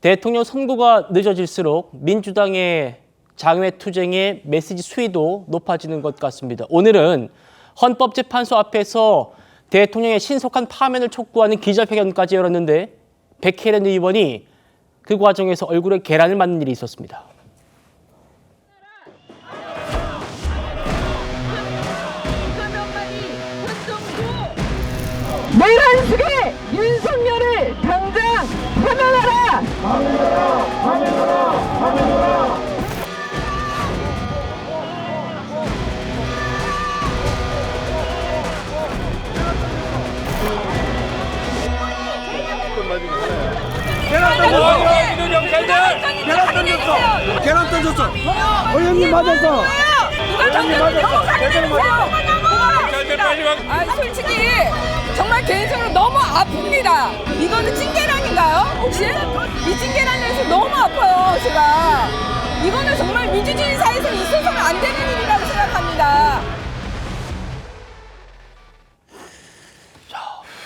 대통령 선거가 늦어질수록 민주당의 장외투쟁의 메시지 수위도 높아지는 것 같습니다. 오늘은 헌법재판소 앞에서 대통령의 신속한 파면을 촉구하는 기자회견까지 열었는데 백혜련 의원이 그 과정에서 얼굴에 계란을 맞는 일이 있었습니다. 내란 속에 윤석열을 당장 파면하라! 파면하라! 파면하라! 파면하라! 계란 던졌어. 의원님 맞았어. 누가 던졌는지 아, 솔직히 정말 개인적으로 너무 아픕니다. 이거는 찐계란인가요? 혹시? 이 찐계란에서 너무 아파요, 제가. 이거는 정말 민주주의 사회에서 있어서는 안 되는 일이라고 생각합니다.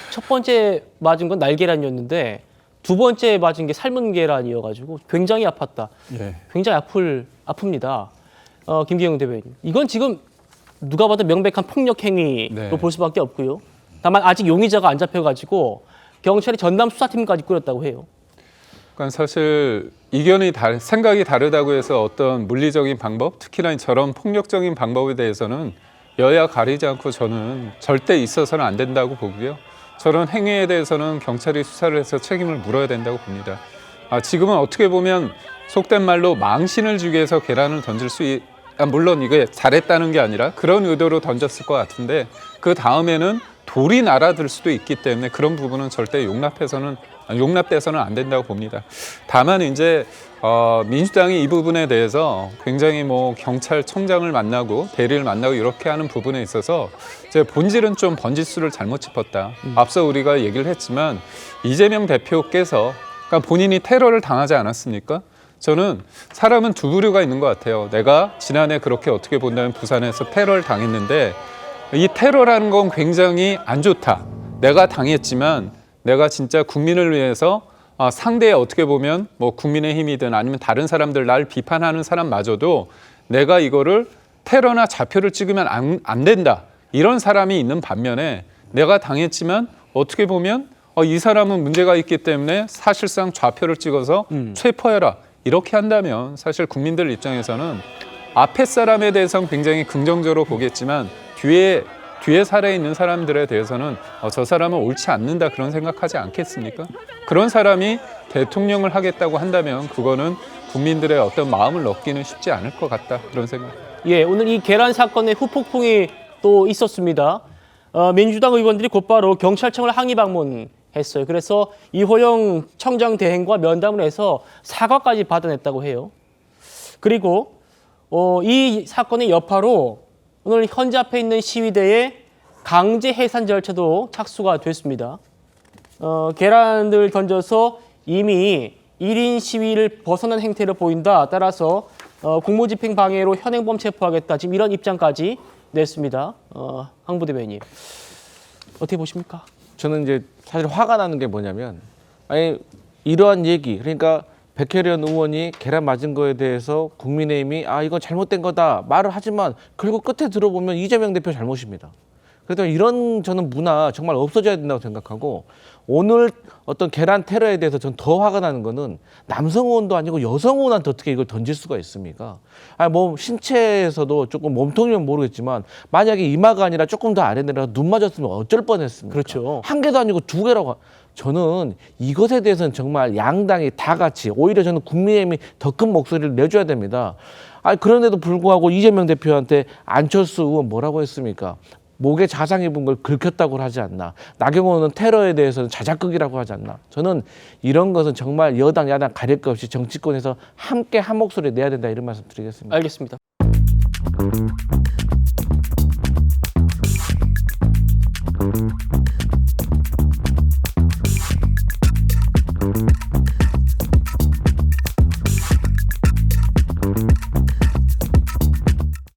첫 번째 맞은 건 날계란이었는데 두 번째 맞은 게 삶은 계란이어가지고 굉장히 아팠다. 네. 굉장히 아픕니다. 김기영 대변인. 이건 지금 누가 봐도 명백한 폭력 행위로 네. 볼 수밖에 없고요. 다만 아직 용의자가 안 잡혀가지고 경찰이 전담 수사팀까지 꾸렸다고 해요. 그러니까 사실 이견이 생각이 다르다고 해서 어떤 물리적인 방법, 특히나 저런 폭력적인 방법에 대해서는 여야 가리지 않고 저는 절대 있어서는 안 된다고 보고요. 저런 행위에 대해서는 경찰이 수사를 해서 책임을 물어야 된다고 봅니다. 지금은 어떻게 보면 속된 말로 망신을 주기 위해서 계란을 던질 물론 이게 잘했다는 게 아니라 그런 의도로 던졌을 것 같은데 그 다음에는 돌이 날아들 수도 있기 때문에 그런 부분은 절대 용납돼서는 안 된다고 봅니다. 다만 이제 민주당이 이 부분에 대해서 굉장히 경찰청장을 만나고 대리를 만나고 이렇게 하는 부분에 있어서 이제 본질은 좀 번지수를 잘못 짚었다. 앞서 우리가 얘기를 했지만 이재명 대표께서 그러니까 본인이 테러를 당하지 않았습니까? 저는 사람은 두 부류가 있는 것 같아요. 내가 지난해 그렇게 어떻게 본다면 부산에서 테러를 당했는데 이 테러라는 건 굉장히 안 좋다. 내가 당했지만 내가 진짜 국민을 위해서 상대에 어떻게 보면 국민의힘이든 아니면 다른 사람들 날 비판하는 사람마저도 내가 이거를 테러나 좌표를 찍으면 안 된다. 이런 사람이 있는 반면에 내가 당했지만 어떻게 보면 이 사람은 문제가 있기 때문에 사실상 좌표를 찍어서 체포해라. 이렇게 한다면 사실 국민들 입장에서는 앞에 사람에 대해서는 굉장히 긍정적으로 보겠지만 뒤에 살아있는 사람들에 대해서는 저 사람은 옳지 않는다 그런 생각하지 않겠습니까? 그런 사람이 대통령을 하겠다고 한다면 그거는 국민들의 어떤 마음을 얻기는 쉽지 않을 것 같다 그런 생각. 예, 오늘 이 계란 사건의 후폭풍이 또 있었습니다. 민주당 의원들이 곧바로 경찰청을 항의 방문했어요. 그래서 이호영 청장 대행과 면담을 해서 사과까지 받아냈다고 해요. 그리고 이 사건의 여파로 오늘 현재 앞에 있는 시위대의 강제 해산 절차도 착수가 됐습니다. 계란을 던져서 이미 1인 시위를 벗어난 행태를 보인다. 따라서 공무집행 방해로 현행범 체포하겠다. 지금 이런 입장까지 냈습니다. 황 부대변인 어떻게 보십니까? 저는 이제 사실 화가 나는 게 뭐냐면 이러한 얘기 그러니까 백혜련 의원이 계란 맞은 거에 대해서 국민의힘이 이건 잘못된 거다 말을 하지만 결국 끝에 들어보면 이재명 대표 잘못입니다. 그래서 이런 저는 문화 정말 없어져야 된다고 생각하고 오늘 어떤 계란 테러에 대해서 전 더 화가 나는 거는 남성 의원도 아니고 여성 의원한테 어떻게 이걸 던질 수가 있습니까? 신체에서도 조금 몸통이면 모르겠지만 만약에 이마가 아니라 조금 더 아래 내려가 눈 맞았으면 어쩔 뻔했습니까? 그렇죠. 한 개도 아니고 두 개라고. 저는 이것에 대해서는 정말 양당이 다 같이 오히려 저는 국민의힘이 더 큰 목소리를 내줘야 됩니다. 그런데도 불구하고 이재명 대표한테 안철수 의원 뭐라고 했습니까? 목에 자상 입은 걸 긁혔다고 하지 않나. 나경원 의원은 테러에 대해서는 자작극이라고 하지 않나. 저는 이런 것은 정말 여당 야당 가릴 것 없이 정치권에서 함께 한 목소리 내야 된다 이런 말씀 드리겠습니다. 알겠습니다.